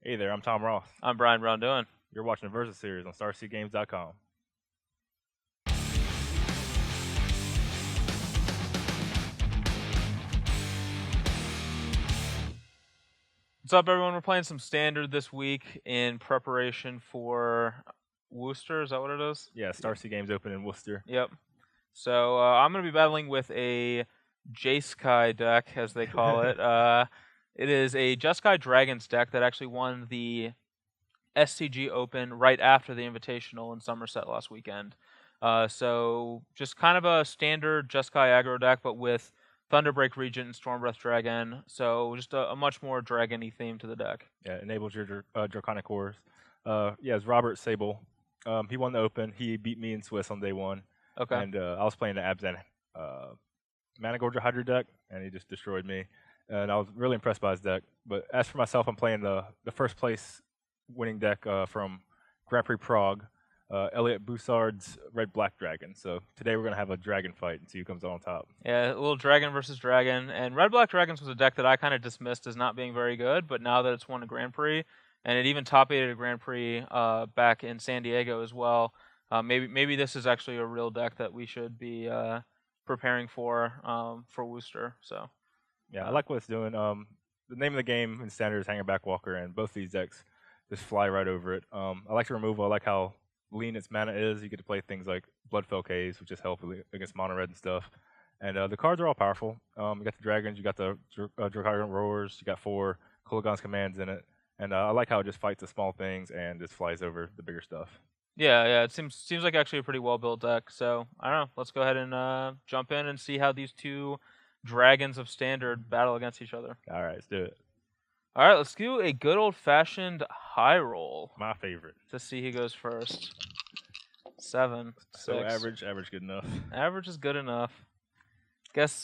Hey there, I'm Tom Ross. I'm Brian Braun-Duin. You're watching the Versus Series on StarCGames.com. What's up, everyone? We're playing some Standard this week in preparation for Worcester. Is that what it is? Yeah, StarCGames Open in Worcester. Yep. So I'm going to be battling with a Jace deck, as they call it. It is a Jeskai Dragons deck that actually won the SCG Open right after the Invitational in Somerset last weekend. So just kind of a standard Jeskai aggro deck, but with Thunderbreak Regent and Stormbreath Dragon. So just a much more dragon-y theme to the deck. Yeah, enables your Draconic Cores. It's Robert Sable. He won the Open. He beat me in Swiss on day one. Okay. And I was playing the Abzan Managorger Hydra deck, and he just destroyed me. And I was really impressed by his deck. But as for myself, I'm playing the first place winning deck from Grand Prix Prague, Elliot Boussard's Red-Black Dragon. So today we're going to have a dragon fight and see who comes out on top. Yeah, a little dragon versus dragon. And Red-Black Dragons was a deck that I kind of dismissed as not being very good, but now that it's won a Grand Prix, and it even top-8'd a Grand Prix back in San Diego as well, maybe this is actually a real deck that we should be preparing for Worcester. So yeah, I like what it's doing. The name of the game in Standard is Hangerback Walker, and both these decks just fly right over it. I like the removal. I like how lean its mana is. You get to play things like Bloodfell Caves, which just help against mono red and stuff. And the cards are all powerful. You got the dragons, you got the Draconic Roars, you got 4 Kolaghan's commands in it. And I like how it just fights the small things and just flies over the bigger stuff. Yeah, it seems like actually a pretty well built deck. So I don't know. Let's go ahead and jump in and see how these two dragons of Standard battle against each other. All right, let's do it. All right, let's do a good old fashioned high roll. My favorite. To see who goes first. 7. So 6. average good enough. Average is good enough.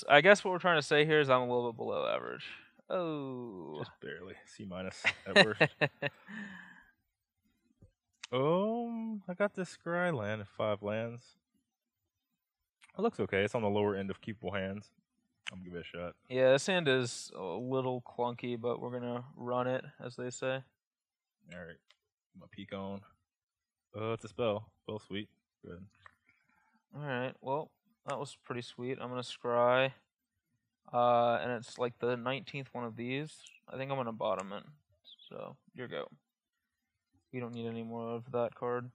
I guess what we're trying to say here is I'm a little bit below average. Oh. Just barely. C- at worst. I got this Scry land of 5 lands. It looks okay. It's on the lower end of keepable hands. I'm gonna give it a shot. Yeah, this hand is a little clunky, but we're gonna run it, as they say. Alright. I'm gonna peek on. It's a spell. Spell sweet. Good. Alright, well, that was pretty sweet. I'm gonna scry. And it's like the 19th one of these. I think I'm gonna bottom it. So, your go. We don't need any more of that card.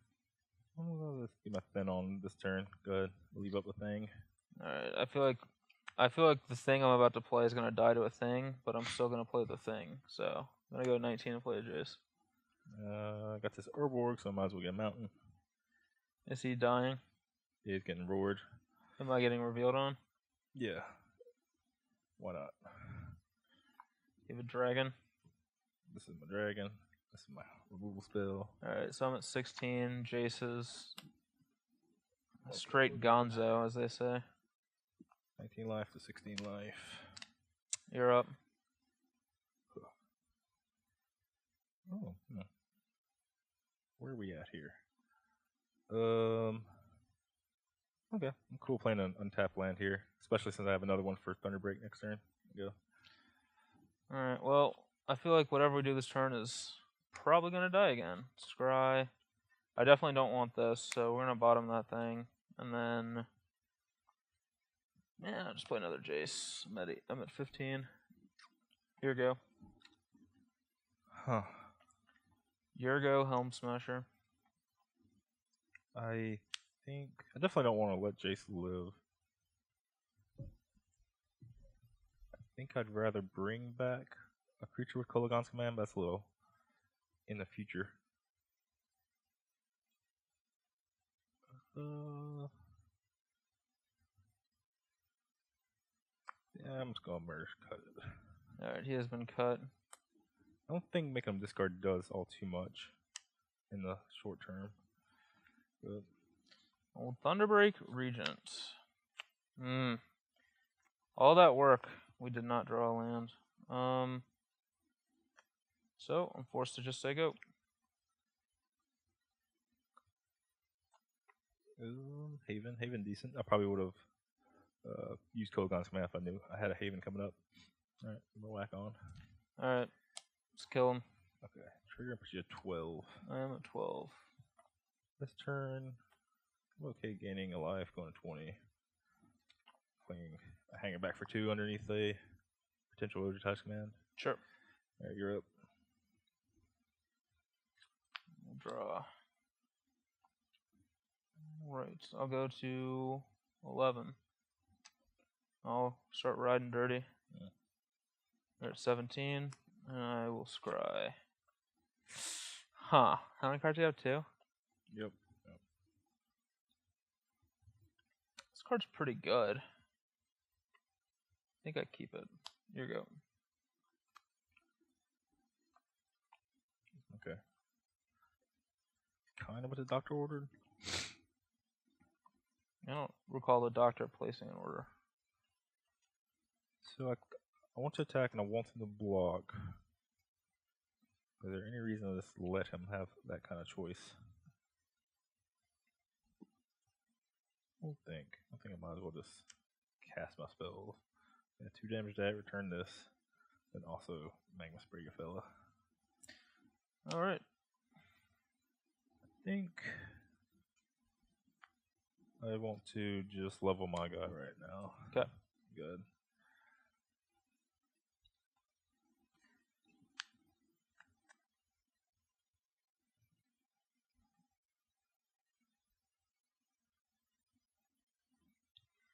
I'm gonna get my Thin on this turn. Good. Leave up the thing. Alright, I feel like the thing I'm about to play is gonna die to a thing, but I'm still gonna play the thing. So I'm gonna go 19 and play a Jace. I got this Urborg, so I might as well get a mountain. Is he dying? He's getting roared. Am I getting revealed on? Yeah. Why not? You have a dragon. This is my dragon. This is my removal spell. Alright, so I'm at 16. Jace's straight gonzo, as they say. 19 life to 16 life. You're up. Oh, no. Where are we at here? Okay, I'm cool playing an untapped land here, especially since I have another one for Thunderbreak next turn. Go. Alright, well, I feel like whatever we do this turn is probably gonna die again. Scry. I definitely don't want this, so we're gonna bottom that thing. And then I'll just play another Jace. I'm at 15. Here we go. Huh. Your go, Helm Smasher. I definitely don't want to let Jace live. I think I'd rather bring back a creature with Kolaghan's command, but that's a little in the future. Yeah, I'm just gonna murder cut it. Alright, he has been cut. I don't think making him discard does all too much in the short term. But Old Thunderbreak Regent. All that work, we did not draw a land. So I'm forced to just say go. Haven decent. I probably would have used Kolaghan's command if I knew I had a Haven coming up. Alright, I'm gonna whack on. Alright, let's kill him. Okay, trigger and put you at 12. I am at 12. This turn, I'm okay gaining a life, going to 20. Playing, hanging back for 2 underneath a potential overtouch command. Sure. Alright, you're up. We'll draw. Right, I'll go to 11. I'll start riding dirty. Yeah. They're at 17, and I will scry. Huh. How many cards do you have? 2? Yep. This card's pretty good. I think I keep it. Here you go. Okay. Kind of what the doctor ordered. I don't recall the doctor placing an order. So I want to attack and I want him to block. Is there any reason to just let him have that kind of choice? I think I might as well just cast my spells. Yeah, 2 damage to that, return this, and also Magma Spray your fella. Alright. I think I want to just level my guy right now. Okay. Good.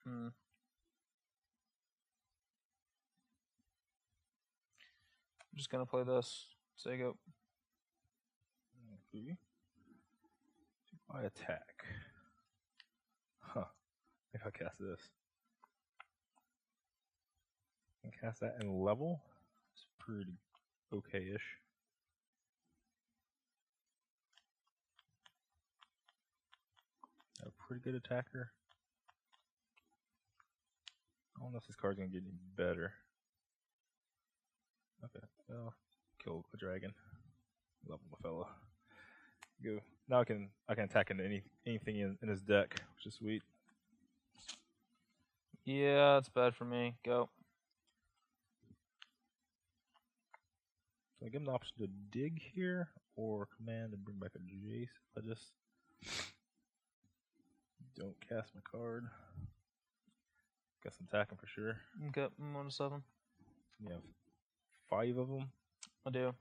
I'm just gonna play this. Say go. Okay. I attack. Huh. If I cast this. And cast that in level. It's pretty okay-ish. A pretty good attacker. I don't know if this card's gonna get any better. Okay, well, kill a dragon. Level my fella. Go. Now I can attack into anything in his deck, which is sweet. Yeah, it's bad for me. Go. So I give him the option to dig here or command and bring back a Jace. I just don't cast my card. Guess I'm attacking for sure. Okay, I'm on to 7. You have 5 of them. I do.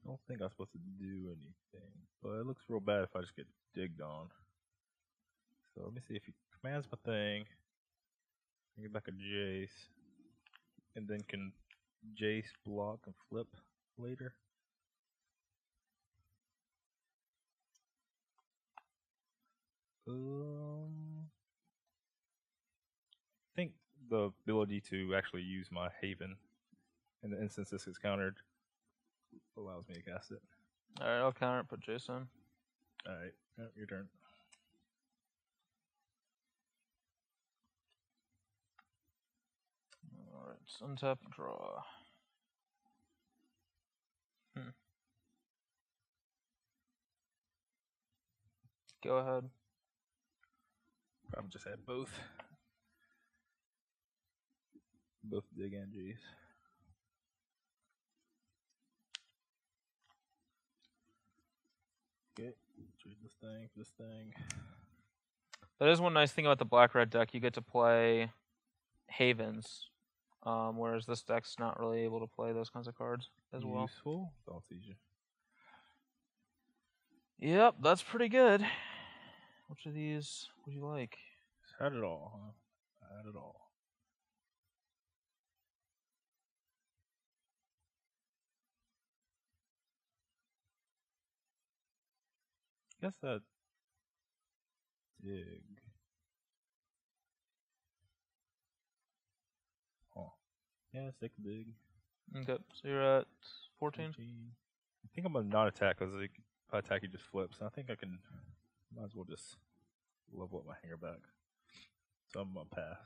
I don't think I'm supposed to do anything, but it looks real bad if I just get digged on. So let me see if he commands my thing. I get back a Jace, and then can Jace block and flip later. I think the ability to actually use my Haven in the instance this is countered allows me to cast it. Alright, I'll counter it, put Jason. Alright, your turn. Alright, untap, draw. Go ahead. Probably just had both. Both dig and Jace. Okay, trade this thing for this thing. That is one nice thing about the black-red deck. You get to play Havens, whereas this deck's not really able to play those kinds of cards as well. Useful. Don't tease you. Yep, that's pretty good. Which of these would you like? Had it all, huh? Had it all. Guess that dig. Oh, yeah, stick dig. Okay, so you're at 14? 14. I think I'm gonna not attack because if I attack, he just flips. I think I can. Might as well just level up my hanger back. So I'm gonna pass.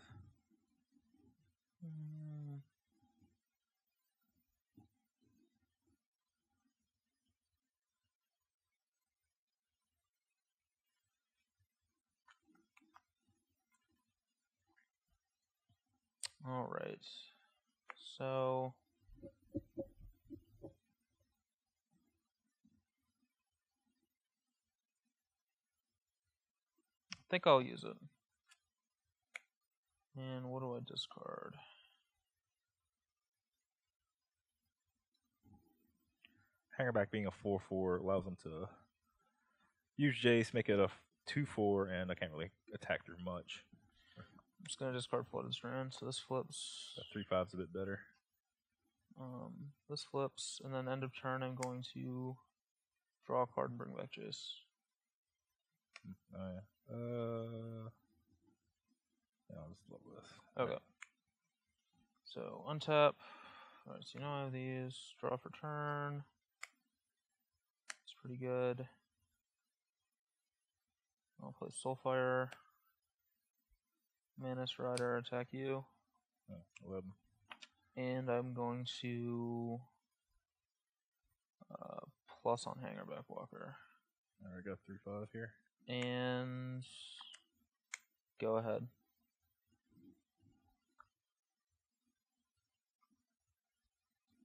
Alright. So I think I'll use it. And what do I discard? Hangerback being a 4/4 allows them to use Jace, make it a 2/4, and I can't really attack through much. I'm just gonna discard Flooded Strand, so this flips. That 3/5's a bit better. This flips, and then end of turn I'm going to draw a card and bring back Jace. Oh yeah. Yeah, I'll just love this. Okay. So untap. Alright, so you know I have these. Draw for turn. It's pretty good. I'll play Soulfire. Manus Rider, attack you. 11. And I'm going to plus on Hangerback Walker. Alright, got 3/5 here. And go ahead.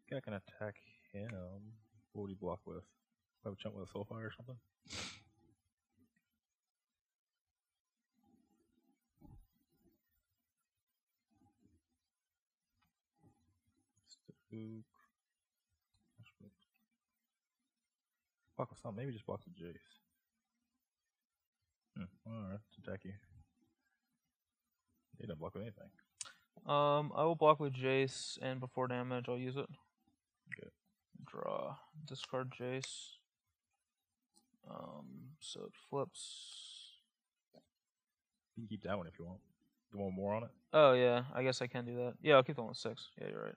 I can attack him. What would he block with? Have a chunk with a Soulfire or something? Block with something. Maybe just block with Jace. Alright, attack you. He doesn't block with anything. I will block with Jace, and before damage, I'll use it. Good. Draw. Discard Jace. So it flips. You can keep that one if you want. You want more on it? Oh, yeah. I guess I can do that. Yeah, I'll keep the one with 6. Yeah, you're right.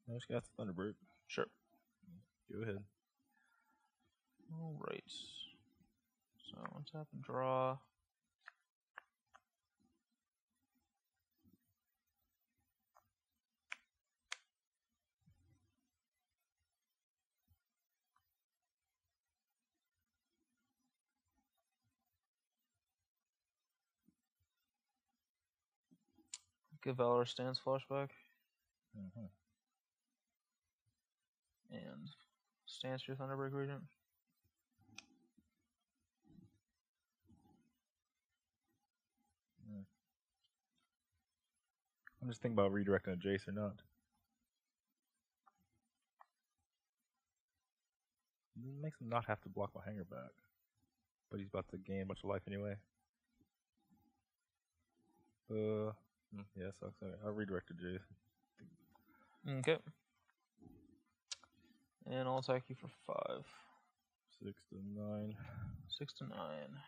I just got the Thunderbird. Sure. Go ahead. Alright. So, untap and draw. Give Valor Stance flashback. And stance your Thunderbreak Regent. I'm just thinking about redirecting a Jace or not. It makes him not have to block my Hangerback. But he's about to gain a bunch of life anyway. Yeah, sucks. I'll redirect a Jace. Okay. And I'll attack you for 5. 6 to 9. 6 to 9.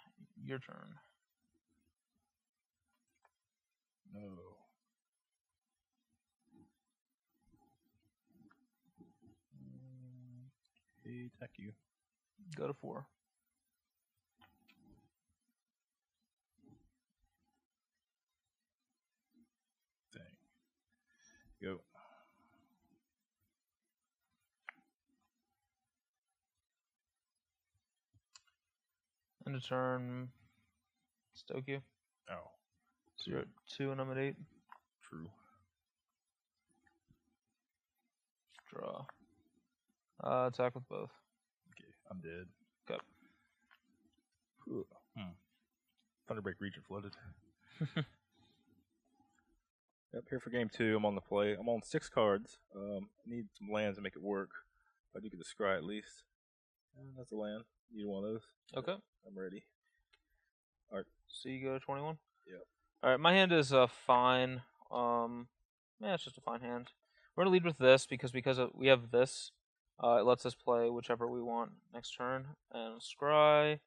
Your turn. No. Hey, attack you. Go to 4. Dang. Go. End of turn. Stoke you. Oh. So you're at 2 and I'm at 8. True. Draw. Attack with both. Okay, I'm dead. Okay. Thunderbreak Regent flooded. Yep, here for game 2. I'm on the play. I'm on 6 cards. I need some lands to make it work. But you can describe at least. That's a land. Need one of those. Okay. I'm ready. Alright. So you go to 21? Yep. Alright, my hand is fine. Yeah, it's just a fine hand. We're going to lead with this because we have this. It lets us play whichever we want next turn. And scry.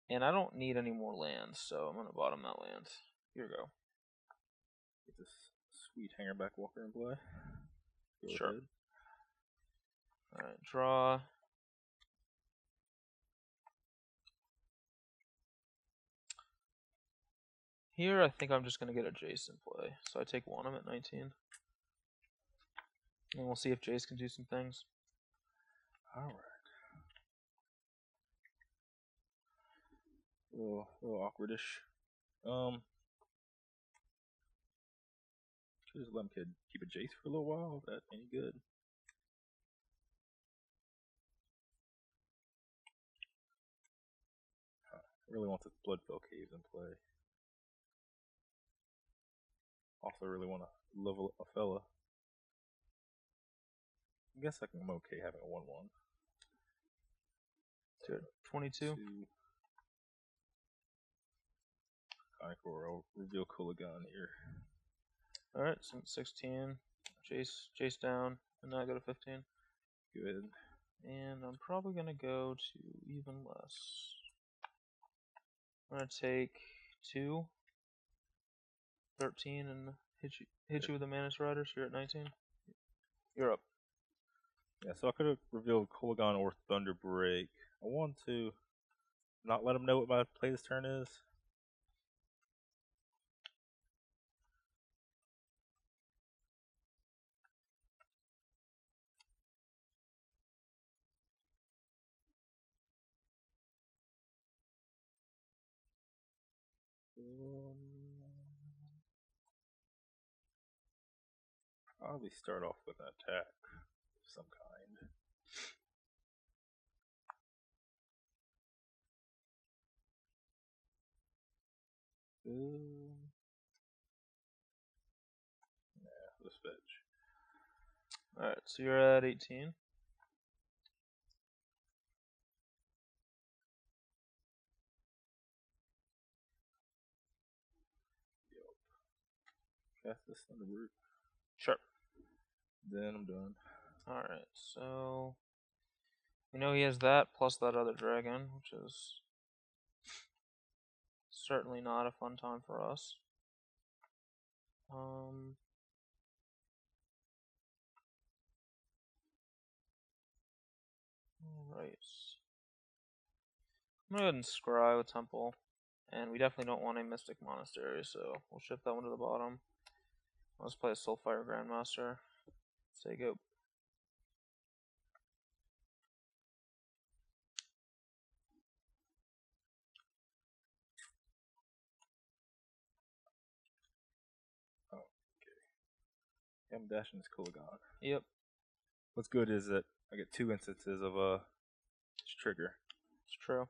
And I don't need any more lands, so I'm going to bottom that land. Here we go. Get this sweet Hangerback Walker in play. Go Sure. ahead. Alright, draw. Here, I think I'm just going to get a Jace in play. So I take one, I'm at 19. And we'll see if Jace can do some things. Alright. A little awkwardish. should just let him keep a Jace for a little while. Is that any good? I really want this Bloodfell Caves in play. Also really want to level up a fella. I guess I'm okay having a 1/1. Good. 22. Conqueror, I'll reveal Kulagan here. Alright, so 16. Jace down, and now I go to 15. Good. And I'm probably going to go to even less. I'm going to take 2, 13, and hit you with the Mana Strider, so you're at 19. You're up. Yeah, so I could have revealed Kulagan or Thunderbreak. I want to not let him know what my play this turn is. Probably start off with an attack of some kind. Yeah, let's fetch. Alright, so you're at 18. Cast this Thunderbird. Sure. Then I'm done. Alright, so we know he has that plus that other dragon, which is certainly not a fun time for us. Alright. I'm gonna go ahead and scry with Temple. And we definitely don't want a Mystic Monastery, so we'll shift that one to the bottom. Let's play a Soulfire Grandmaster. Say go. Oh, okay. I'm dashing this Kulagan. Yep. What's good is that I get 2 instances of trigger. It's true.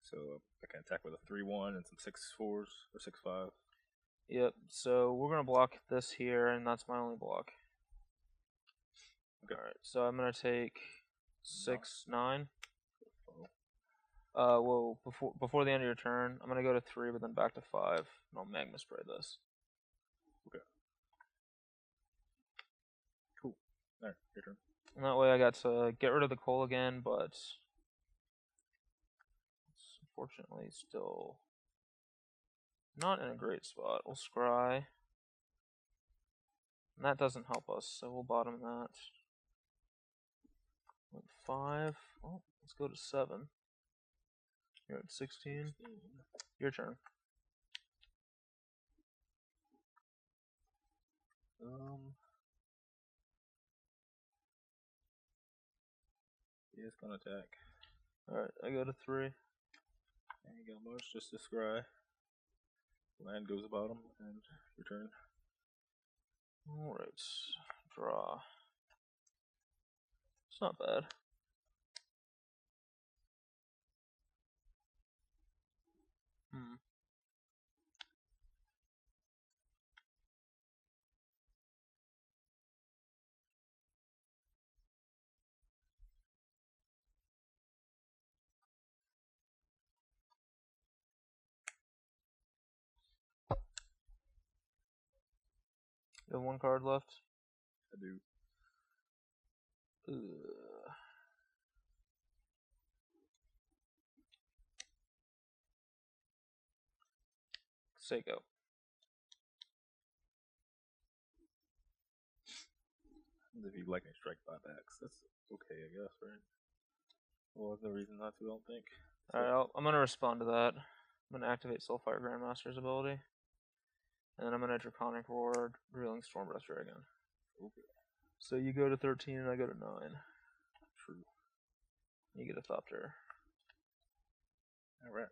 So I can attack with a 3/1 and some 6/4s or 6/5. Yep, so we're gonna block this here, and that's my only block. Okay. Alright, so I'm gonna take 6, 9. Oh. Well, before the end of your turn, I'm gonna go to 3, but then back to 5, and I'll Magma Spray this. Okay. Cool. Alright, your turn. And that way I got to get rid of the coal again, but it's unfortunately still not in a great spot. We'll scry. And that doesn't help us, so we'll bottom that. 5. Oh, let's go to 7. You're at 16. Your turn. Yeah, it's gonna attack. Alright, I go to 3. Ain't got much, just a scry. Land goes bottom, and your turn. Alright, draw. It's not bad. You have 1 card left? I do. Say go. If you lightning strike buybacks, that's okay, I guess, right? Well, there's no reason not to, I don't think. Alright, I'm gonna respond to that. I'm gonna activate Soulfire Grandmaster's ability. And then I'm gonna Draconic Roar, revealing Stormbreath Dragon. Okay. So you go to 13 and I go to 9. True. You get a Thopter. Alright.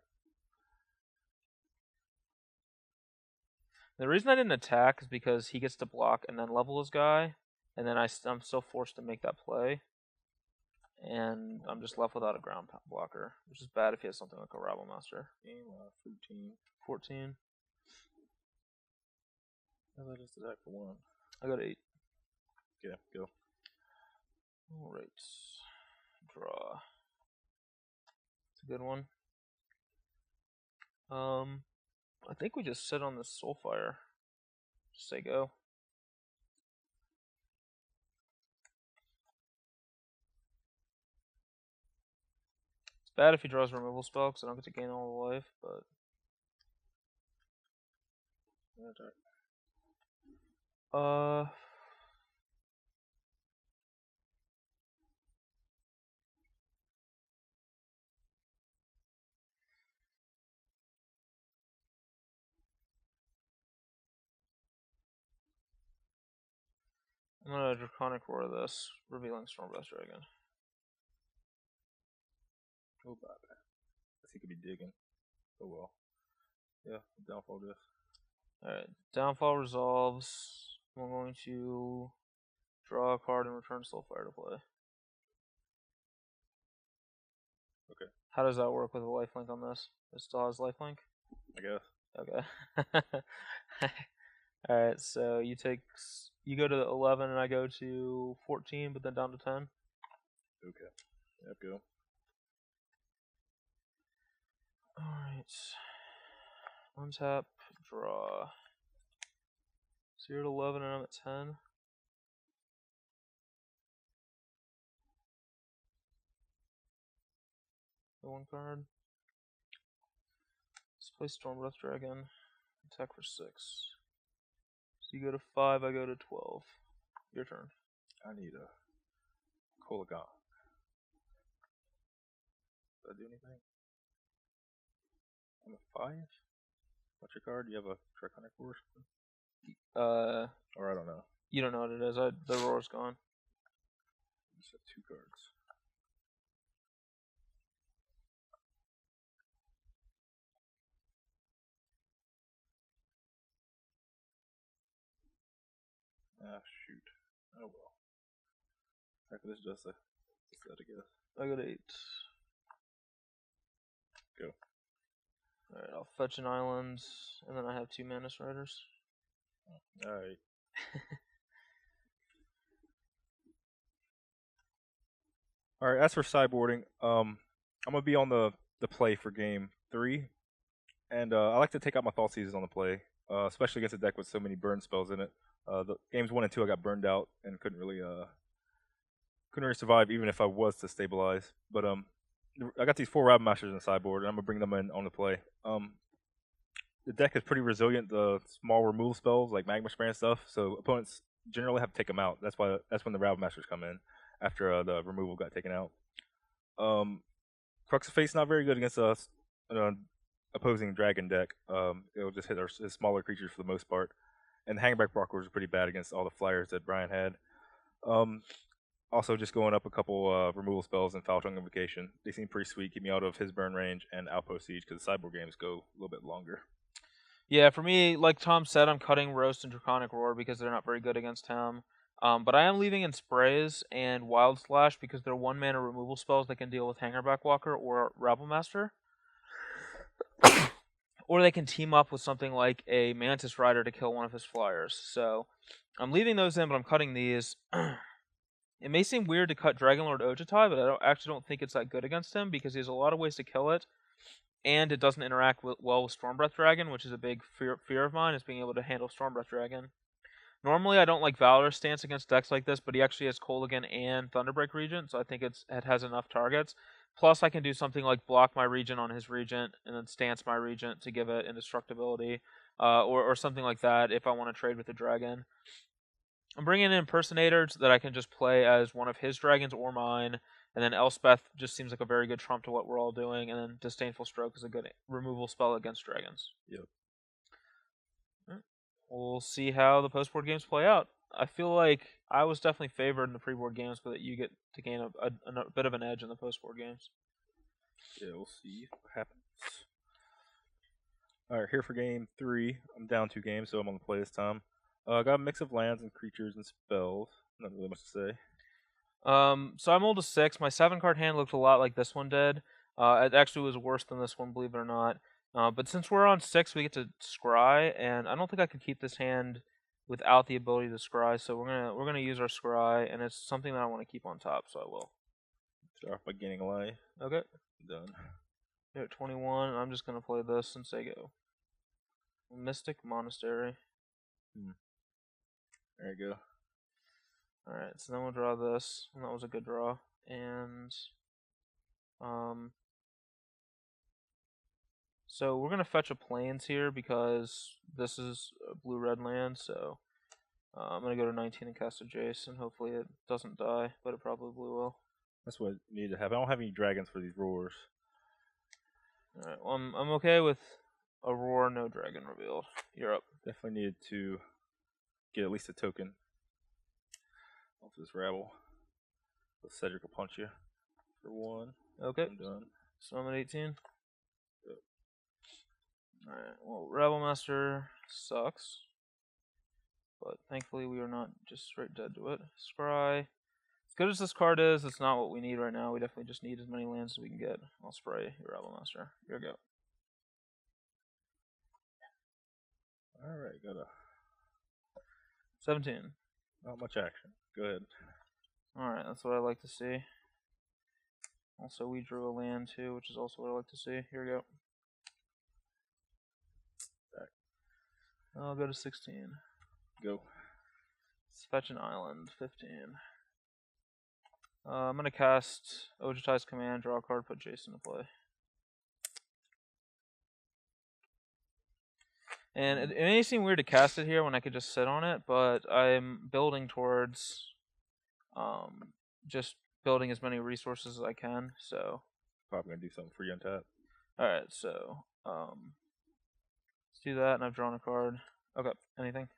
The reason I didn't attack is because he gets to block and then level his guy, and then I'm still forced to make that play. And I'm just left without a ground blocker, which is bad if he has something like a Rabble Master. 14. I just attack for 1. I got 8. Yeah, go. Alright. Draw. It's a good one. I think we just sit on this Soulfire. Just say go. It's bad if he draws a removal spell because I don't get to gain all the life, but. I'm gonna Draconic Roar this, revealing Stormbreath Dragon. Oh, bad. Guess he could be digging. Oh well. Yeah, downfall this. Alright, downfall resolves. I'm going to draw a card and return Soulfire to play. Okay. How does that work with a lifelink on this? It still has lifelink? I guess. Okay. Alright, so you go to 11 and I go to 14, but then down to 10. Okay. Yep, go. Alright. Untap, draw. So you're at 11 and I'm at 10. The 1 card. Let's play Stormbreath Dragon. Attack for 6. So you go to 5, I go to 12. Your turn. I need a Kolagon. Does that do anything? I'm at 5? What's your card? Do you have a Draconic Roar? Or I don't know. You don't know what it is. The roar's gone. You just have 2 cards. Ah, shoot. Oh well. Heck, this is just a set, I guess. I got 8. Go. Alright, I'll fetch an island, and then I have 2 Mana Riders. Alright. Alright, as for sideboarding, I'm gonna be on the play for game 3. And I like to take out my Thoughtseize on the play, especially against a deck with so many burn spells in it. The games 1 and 2 I got burned out and couldn't really survive even if I was to stabilize. But I got these 4 Rabble Masters in the sideboard, and I'm gonna bring them in on the play. The deck is pretty resilient to small removal spells like Magma Spray and stuff, so opponents generally have to take them out. That's when the Rabble Masters come in after the removal got taken out. Crux of Fate's not very good against us. Opposing dragon deck. It'll just hit his smaller creatures for the most part. And the Hangback Blocker is pretty bad against all the flyers that Brian had. Also, just going up a couple removal spells and Foul Tongue Invocation. They seem pretty sweet. Keep me out of his burn range and Outpost Siege because the sideboard games go a little bit longer. Yeah, for me, like Tom said, I'm cutting Roast and Draconic Roar because they're not very good against him. But I am leaving in Sprays and Wild Slash because they're 1 mana removal spells that can deal with Hangback Walker or Rabble Master. Or they can team up with something like a Mantis Rider to kill one of his flyers. So I'm leaving those in, but I'm cutting these. It may seem weird to cut Dragonlord Ojutai, but I actually don't think it's that good against him because he has a lot of ways to kill it. And it doesn't interact well with Stormbreath Dragon, which is a big fear of mine, is being able to handle Stormbreath Dragon. Normally, I don't like Valor's stance against decks like this, but he actually has Kolaghan and Thunderbreak Regent, so I think it has enough targets. Plus, I can do something like block my Regent on his Regent, and then stance my Regent to give it indestructibility, or something like that if I want to trade with the Dragon. I'm bringing in Impersonators that I can just play as one of his dragons or mine, and then Elspeth just seems like a very good trump to what we're all doing, and then Disdainful Stroke is a good removal spell against dragons. Yep. We'll see how the post-board games play out. I feel like I was definitely favored in the pre-board games, but that you get to gain a bit of an edge in the post-board games. Yeah, we'll see what happens. All right, here for game 3. I'm down 2 games, so I'm on the play this time. I got a mix of lands and creatures and spells. Not really much to say. So I mulled a 6. My 7-card hand looked a lot like this one did. It actually was worse than this one, believe it or not. But since we're on 6, we get to scry, and I don't think I could keep this hand without the ability to scry. So we're gonna use our scry, and it's something that I want to keep on top, so I will. Start off by gaining a life. Okay. Done. Here at 21, I'm just gonna play this and say go. Mystic Monastery. There you go. Alright, so then we'll draw this, and that was a good draw. And so we're gonna fetch a plains here because this is a blue-red land, so I'm gonna go to 19 and cast a Jace, and hopefully it doesn't die, but it probably will. That's what you need to have. I don't have any dragons for these roars. Alright, well I'm okay with a roar, no dragon revealed. You're up. Definitely needed to get at least a token off this rabble. So Cedric will punch you for 1. Okay. I'm done. So I'm at 18. Yep. Alright, well, Rebel Master sucks. But thankfully we are not just straight dead to it. Scry. As good as this card is, it's not what we need right now. We definitely just need as many lands as we can get. I'll spray your Rebel Master. Here we go. Alright, got a 17. not much action. Go ahead. Alright, that's what I like to see. Also, we drew a land too, which is also what I like to see. Here we go. Back. I'll go to 16. Go. Let's fetch an island. 15. I'm going to cast Ojutai's Command, draw a card, put Jace into play. And it may seem weird to cast it here when I could just sit on it, but I'm building towards just building as many resources as I can, so... Probably gonna do something for you on tap. Alright, so, let's do that, and I've drawn a card. Okay, anything?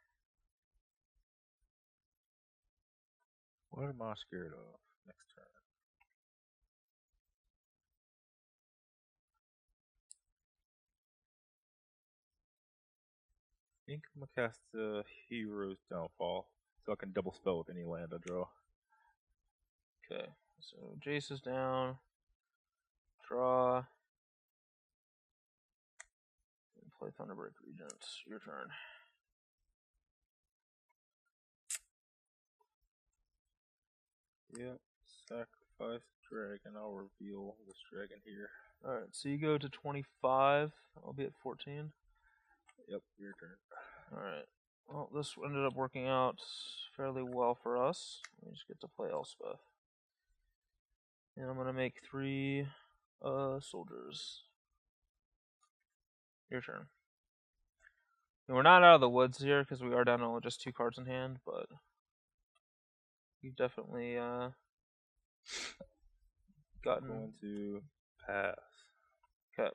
What am I scared of next turn? I think I'm gonna cast Hero's Downfall, so I can double spell with any land I draw. Okay, so Jace is down. Draw. And play Thunderbreak Regents. Your turn. Yep, sacrifice dragon. I'll reveal this dragon here. Alright, so you go to 25. I'll be at 14. Yep, your turn. Alright. Well, this ended up working out fairly well for us. We just get to play Elspeth. And I'm gonna make 3 soldiers. Your turn. And we're not out of the woods here because we are down to just 2 cards in hand, but you've definitely gotten. Going to pass. Okay.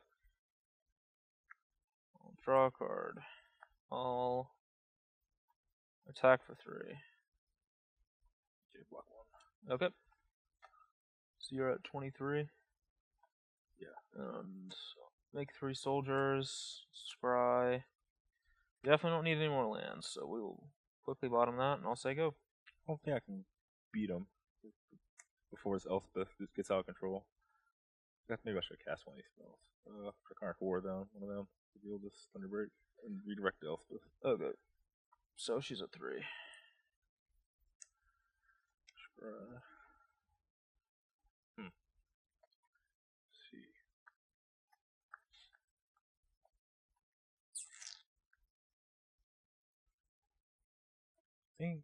I'll draw a card. I'll attack for 3. Okay, block 1. Okay. So you're at 23. Yeah. And make 3 soldiers. Scry. We definitely don't need any more lands, so we will quickly bottom that, and I'll say go. I don't think I can beat him before his Elspeth just gets out of control. Maybe I should cast one of these spells. Draconic War down, one of them. Reveal this Thunderbreak and redirect the Elspeth. Okay. So she's at 3. Let's see. I think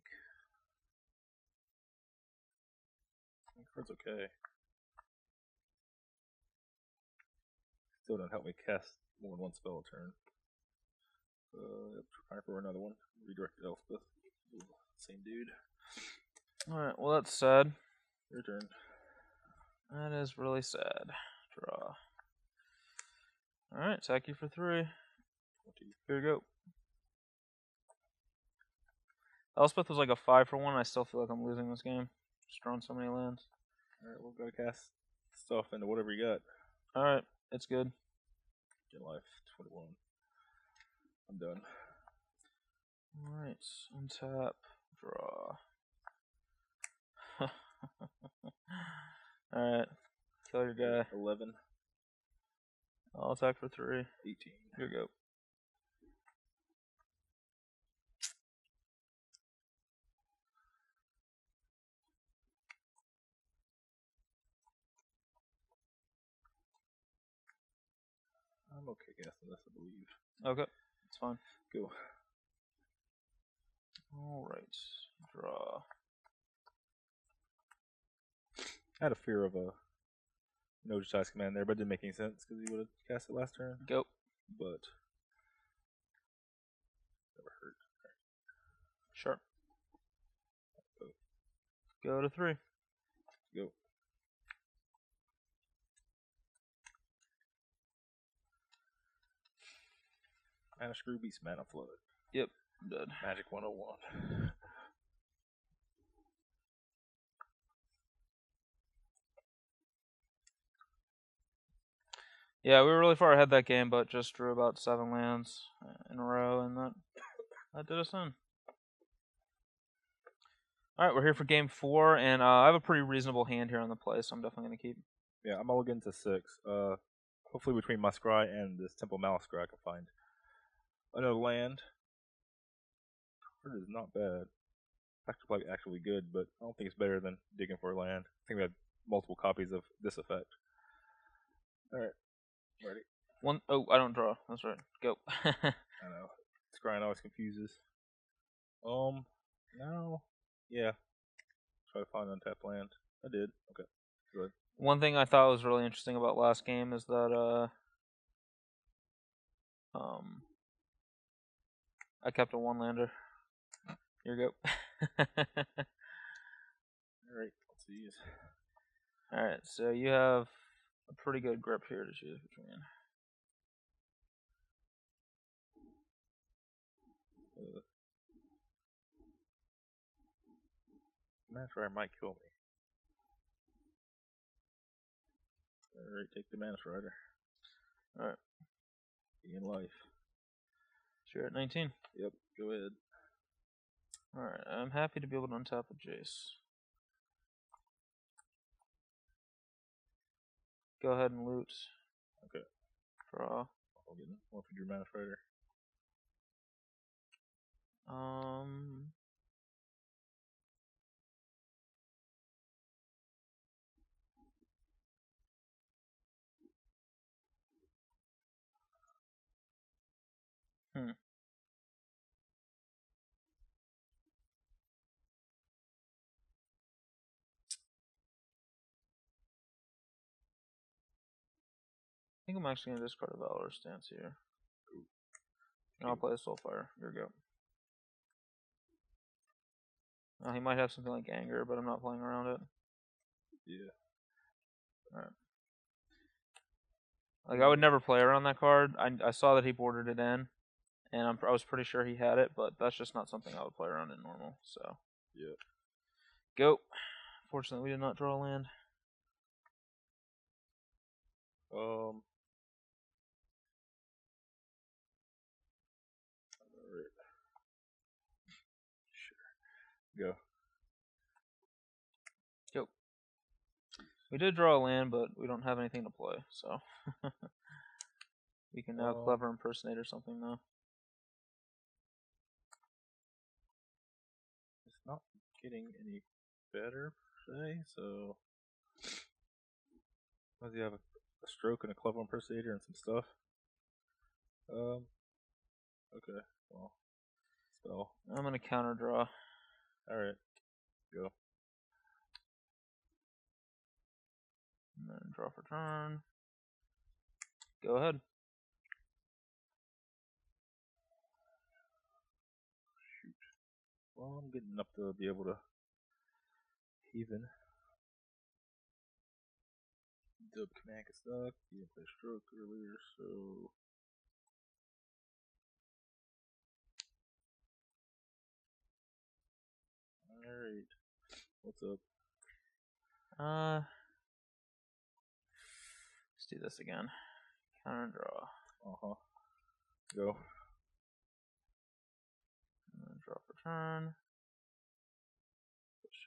card's okay. Still don't help me cast more than one spell a turn. Try for another one. Redirect Elspeth. Same dude. Alright, well that's sad. Your turn. That is really sad. Draw. Alright, attack you for 3. 20. Here you go. Elspeth was like a 5 for 1. I still feel like I'm losing this game. Just drawing so many lands. Alright, we'll go cast stuff into whatever you got. Alright, it's good. Get life. 21. I'm done. Alright, untap, draw. Alright, kill your guy. 11. I'll attack for 3. 18. Here you go. I'm okay guessing this, I believe. Okay, it's fine. Go. Alright, draw. I had a fear of a no choice command there, but it didn't make any sense because he would have cast it last turn. Go. But never hurt. Sure. Go. Go to 3. Go. Mana Screw beats Mana Flood. Yep, I'm dead. Magic 101. Yeah, we were really far ahead that game, but just drew about 7 lands in a row, and that did us in. Alright, we're here for game 4, and I have a pretty reasonable hand here on the play, so I'm definitely going to keep. Yeah, I'm mulligan to 6. Hopefully between Muskrat and this Temple Maelstrom I can find another land. Card is not bad. Actually good, but I don't think it's better than digging for a land. I think we had multiple copies of this effect. Alright, ready. Oh, I don't draw. That's right. Go. I know. Scrying always confuses. No. Yeah. Try to find untapped land. I did. Okay. Good. One thing I thought was really interesting about last game is that I kept a 1-lander. Here you go. Alright, let's see. Alright, so you have a pretty good grip here to choose between. Mana Strider might kill me. Alright, take the Mana Strider. Alright. Be in life. So you're at 19. Yep, go ahead. Alright, I'm happy to be able to untap a Jace. Go ahead and loot. Okay. Draw. I'll get one for your Mana Strider. I think I'm actually going to discard a Valor Stance here. And I'll play a Soulfire. Here we go. He might have something like Anger, but I'm not playing around it. Yeah. Alright. Like, I would never play around that card. I saw that he bordered it in, and I was pretty sure he had it, but that's just not something I would play around in normal, so. Yeah. Go. Fortunately, we did not draw a land. Alright. Sure. Go. Go. We did draw a land, but we don't have anything to play, so. We can now Clever Impersonate or something, though. It's not getting any better, per se, so. Does he have a stroke and a Clever Impersonator and some stuff? Okay, well. So. I'm going to counter draw. Alright. Go. And then draw for turn. Go ahead. Shoot. Well, I'm getting enough to be able to even. Dub command gets stuck. He didn't play stroke earlier, so. Alright. What's up? Let's do this again. Counter draw. Go. turn.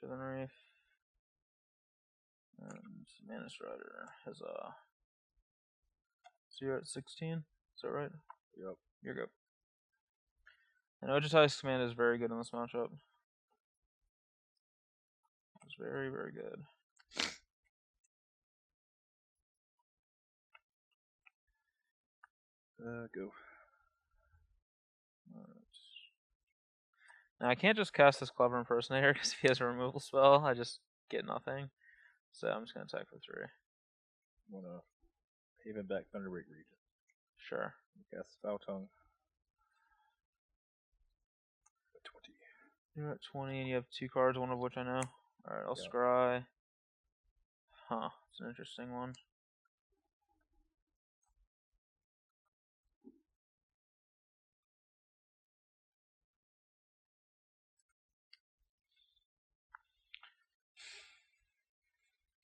Shivan Reef. And Mana Strider has a. So you're at 16? Is that right? Yep. You're good. And Ojutai's command is very good in this matchup. It's very, very good. Go. Alright. Now I can't just cast this Clever Impersonator because if he has a removal spell, I just get nothing. So I'm just gonna attack for 3. I'm gonna Haven back Thunderbreak Region. Sure. Cast Foul Tongue. At 20. You're at 20 and you have 2 cards, one of which I know. Alright, I'll scry. Huh, it's an interesting one.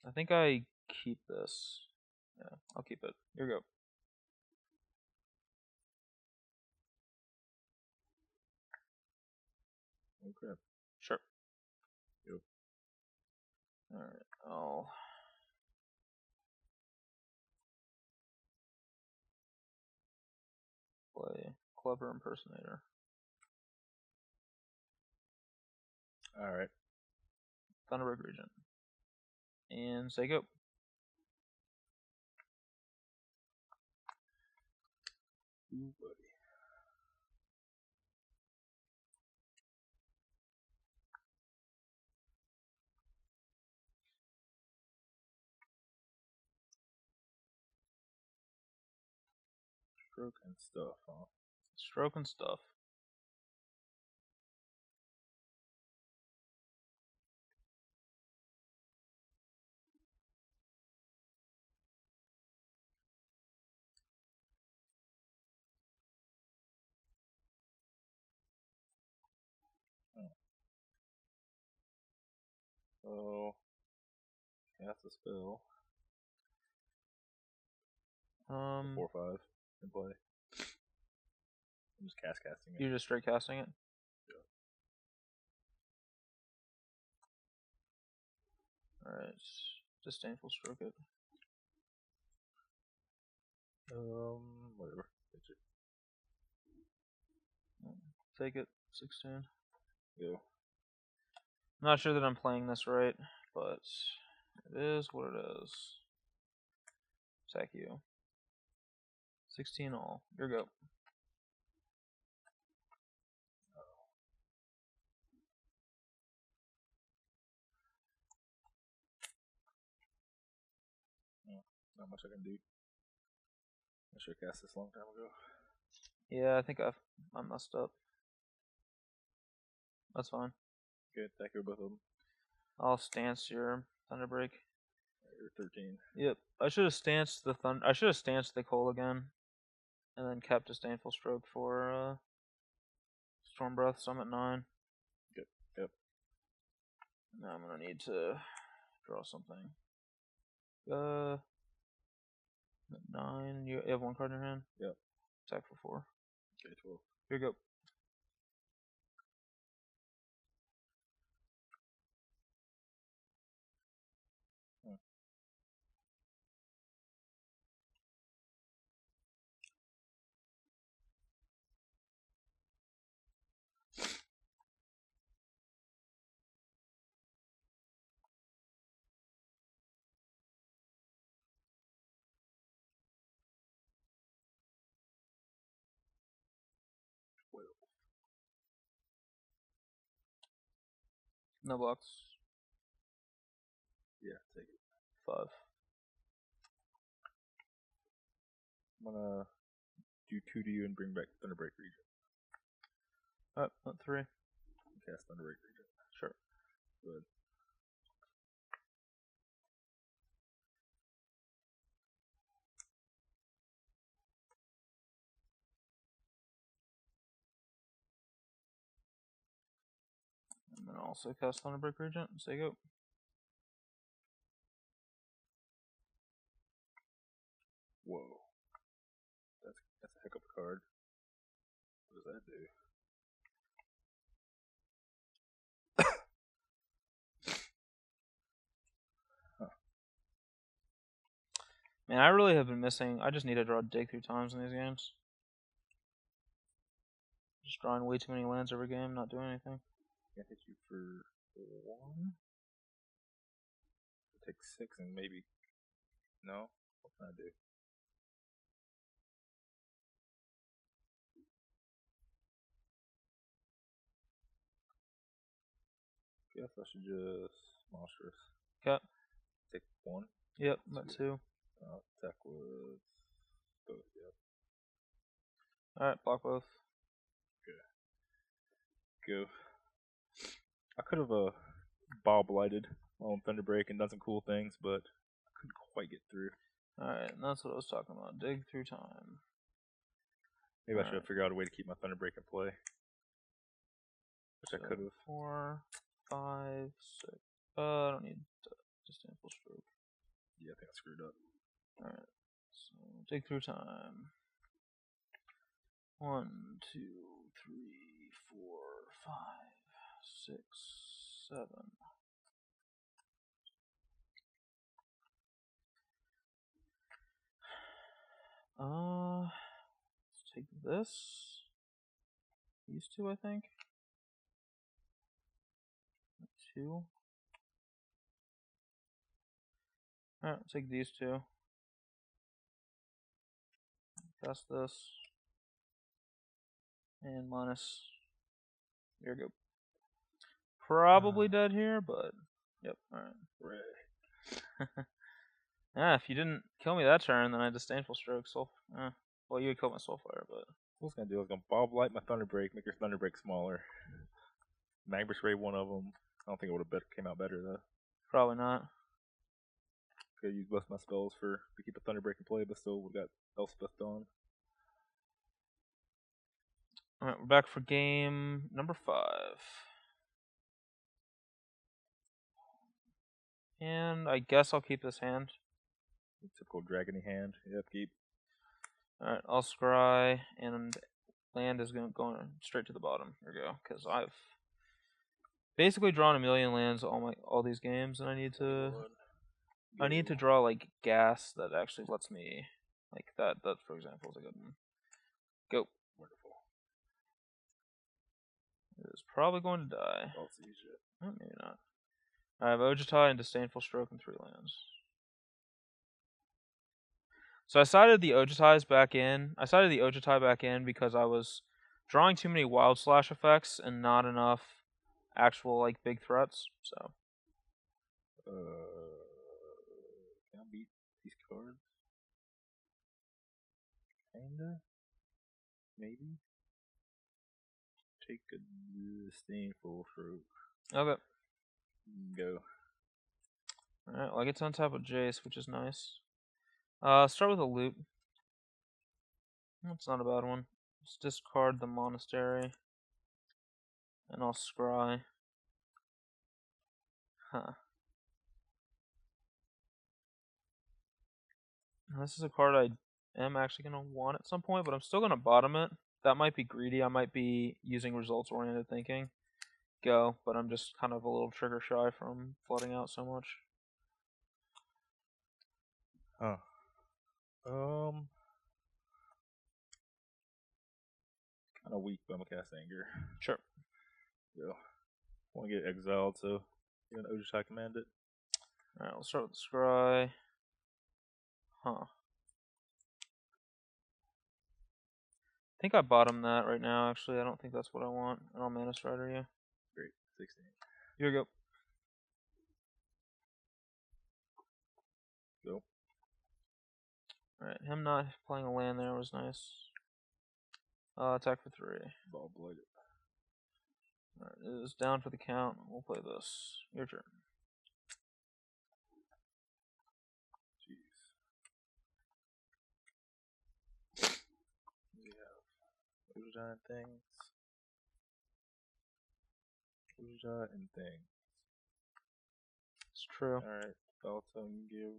I think I keep this. Yeah, I'll keep it. Here you go. Okay. Sure. Yep. Alright, I'll play Clever Impersonator. Alright. Thunderbird Regent. And say go. Ooh, buddy. Stroke and stuff, huh? Stroke and stuff. So, cast a spell. 4/5 in play. I'm just casting it. You're just straight casting it? Yeah. Alright. Disdainful stroke it. Whatever. Take it. 16. Go. I'm not sure that I'm playing this right, but it is what it is. Sack you. 16 all. Your go. Not much I can do. I should have cast this a long time ago. Yeah, I think I messed up. That's fine. Good, attack you both of them. I'll stance your Thunderbreak. You're 13. Yep. I should have stanced the I should have stanced the Coal again, and then kept Disdainful Stroke for Storm Breath. So I'm at 9. Good. Yep. Now I'm gonna need to draw something. At 9. You have 1 card in your hand. Yep. Attack for 4. Okay, 12. Here you go. No blocks. Yeah, take it. 5. I'm gonna do 2 to you and bring back Thunderbreak Region. Alright, at 3. Cast Thunderbreak Region. Sure. Good. And then also cast Thunderbreak Regent and say go. Whoa. That's a heck of a card. What does that do? Man, I really have been missing. I just need to draw dig 3 times in these games. Just drawing way too many lands every game, not doing anything. Can't hit you for 1. Take 6 and maybe. No? What can I do? Guess I should just monstrous. Okay. Take 1. Yep, that 2. Attack with both, yep. Alright, block both. Go. I could have ball blighted on Thunderbreak and done some cool things, but I couldn't quite get through. Alright, that's what I was talking about. Dig through time. Maybe I should have figured out a way to keep my Thunderbreak in play. Which I could have. 4, 5, 6. I don't need disdainful stroke. Yeah, I think I screwed up. Alright, so dig through time. 1, 2, 3, 4, 5, 6, 7. Let's take this. These 2, I think. 2. Alright, take these 2. Cast this. And minus. There you go. Probably dead here, but yep. Alright. Yeah, if you didn't kill me that turn, then I disdainful stroke. Well, you would kill my Soulfire, but what I was gonna do, I was gonna ball blight my Thunderbreak, make your Thunderbreak smaller. Magbush Ray, one of them. I don't think it would have came out better though. probably not. Could use both my spells to keep a Thunderbreak in play, but still we got Elspeth on. Alright, we're back for game number 5. And I guess I'll keep this hand. Typical dragony hand. Yep, keep. Alright, I'll scry, and land is going straight to the bottom. Here we go, because I've basically drawn a million lands all these games, and I need to draw like gas that actually lets me like that. That for example is a good one. Go. Wonderful. It is probably going to die. I'll see shit. Oh, maybe not. I have Ojutai and Disdainful Stroke and 3 lands. So I sided the Ojutai back in because I was drawing too many Wild Slash effects and not enough actual like big threats. So can I beat these cards? Kinda. Maybe. Take a disdainful stroke. okay. Go. Alright, well I get to untap with Jace, which is nice. Start with a loot. That's not a bad one. Let's discard the monastery. And I'll scry. Huh. This is a card I am actually going to want at some point, but I'm still going to bottom it. That might be greedy. I might be using results-oriented thinking. Go, but I'm just kind of a little trigger shy from flooding out so much. Huh. Kind of weak, but I'm gonna cast Anger. Sure. Go. Want to get exiled, so you're gonna Ojutai command it. Alright, we'll start with the scry. Huh. I think I bottom that right now, actually. I don't think that's what I want. And I'll Mana Strider you. Great. 16. Here we go. Go. Alright, him not playing a land there was nice. Attack for 3. Ball blighted. Alright, it is down for the count. We'll play this. Your turn. Jeez. We have Ojutai and things. Ojutai and things. It's true. Alright. Baltum, give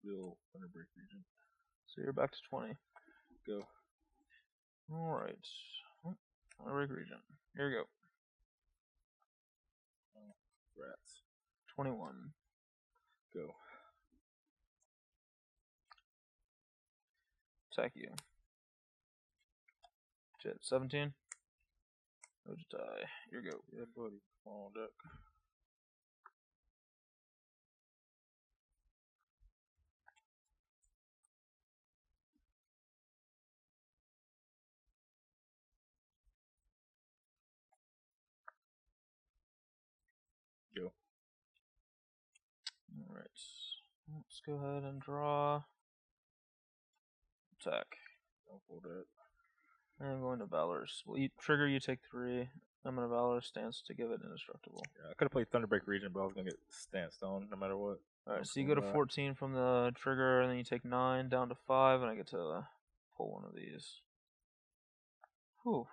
real Thunderbreak region. So you're back to 20. Go. Alright. Thunderbreak region. Here we go. Rats. 21. Go. Attack you. Jet 17. Ojitai. Here you go. Yeah, buddy. On deck. Go. Alright. Let's go ahead and draw. Attack. Don't fold that. And I'm going to Valor's. Well, you trigger, you take 3. I'm going to Valor's stance to give it indestructible. Yeah, I could have played Thunderbreak Region, but I was gonna get stanced on no matter what. Alright, so you go to 14 from the trigger, and then you take 9 down to 5, and I get to pull one of these. Whew.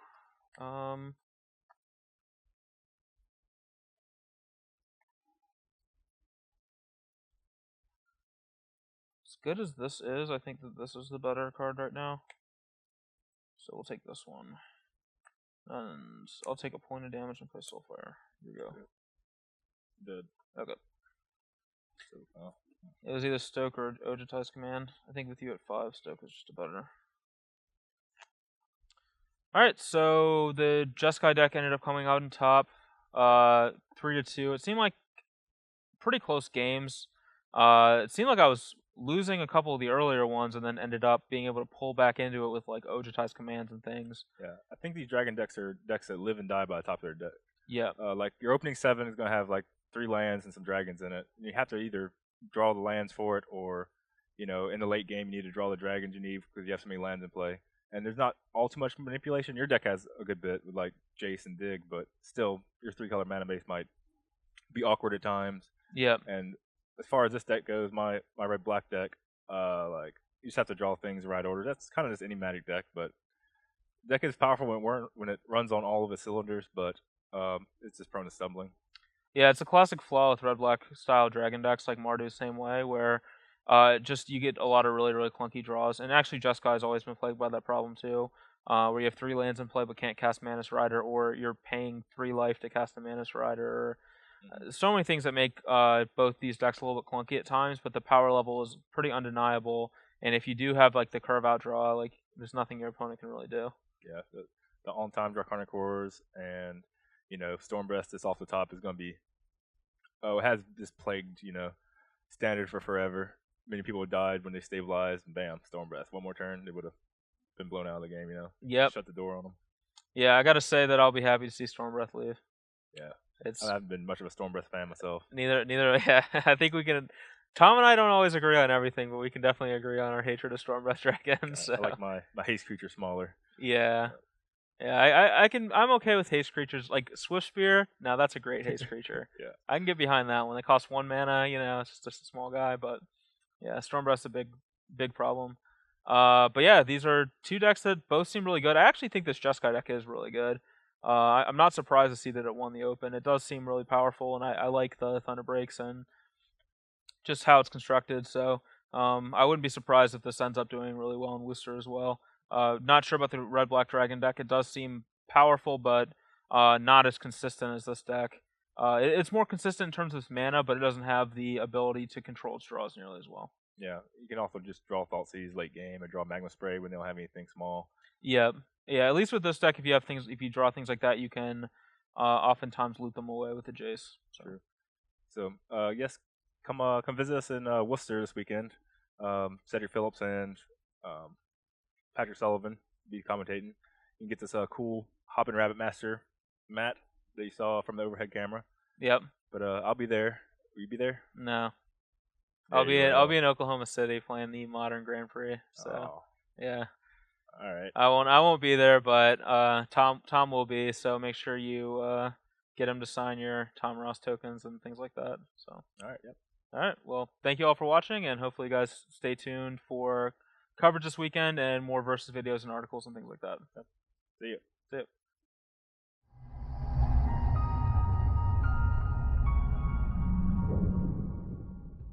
As good as this is, I think that this is the better card right now. So we'll take this one. And I'll take a point of damage and play Soulfire. Here we go. Dead. Okay. So, It was either Stoke or Ojitai's command. I think with you at 5, Stoke is just a better. Alright, so the Jeskai deck ended up coming out on top. 3-2. It seemed like pretty close games. It seemed like I was losing a couple of the earlier ones and then ended up being able to pull back into it with like Ojitai's commands and things. yeah, I think these dragon decks are decks that live and die by the top of their deck. Yeah. Like your opening 7 is gonna have like 3 lands and some dragons in it. You have to either draw the lands for it, or in the late game you need to draw the dragons you need because you have so many lands in play. And there's not all too much manipulation. Your deck has a good bit with like Jace and Dig, but still your 3-color mana base might be awkward at times. Yeah. And as far as this deck goes, my red black deck, like you just have to draw things in the right order. That's kind of just any Magic deck, but the deck is powerful when it runs on all of its cylinders, but it's just prone to stumbling. Yeah, it's a classic flaw with red-black style dragon decks like Mardu, same way, where just you get a lot of really, really clunky draws. And actually, Jeskai's always been plagued by that problem too, where you have 3 lands in play but can't cast Manus Rider, or you're paying 3 life to cast the Manus Rider. So many things that make both these decks a little bit clunky at times, but the power level is pretty undeniable. And if you do have like the curve out draw, like there's nothing your opponent can really do. Yeah, the on-time Draconic Roars and Stormbreast that's off the top is going to be it has this plagued standard for forever. Many people died when they stabilized, and bam, Stormbreast. One more turn, they would have been blown out of the game. Yep. Shut the door on them. Yeah, I gotta say that I'll be happy to see Stormbreath leave. Yeah, I haven't been much of a Stormbreath fan myself. Neither. Yeah, I think we can. Tom and I don't always agree on everything, but we can definitely agree on our hatred of Stormbreath dragons. So. I like my haste creature smaller. Yeah. Yeah, I'm okay with haste creatures like Swift Spear. Now that's a great haste creature. Yeah, I can get behind that one. They cost 1 mana. It's just a small guy, but yeah, Stormbreath's a big problem. But yeah, these are 2 decks that both seem really good. I actually think this Jeskai deck is really good. I'm not surprised to see that it won the Open. It does seem really powerful, and I like the Thunder Breaks and just how it's constructed. So I wouldn't be surprised if this ends up doing really well in Worcester as well. Not sure about the red-black dragon deck. It does seem powerful, but not as consistent as this deck. It's more consistent in terms of its mana, but it doesn't have the ability to control its draws nearly as well. Yeah, you can also just draw Thought Seize late game or draw Magma Spray when they don't have anything small. Yeah. At least with this deck, if you draw things like that, you can oftentimes loot them away with the Jace. So. True. So yes, come visit us in Worcester this weekend. Cedric Phillips and Patrick Sullivan be commentating. You can get this cool Hoppin' Rabbit Master mat that you saw from the overhead camera. Yep. But I'll be there. Will you be there? No. I'll be in Oklahoma City playing the Modern Grand Prix. So yeah. All right. I won't be there, but Tom will be. So make sure you get him to sign your Tom Ross tokens and things like that. So. All right. Yep. All right. Well, thank you all for watching, and hopefully you guys stay tuned for coverage this weekend and more versus videos and articles and things like that. See you. See you.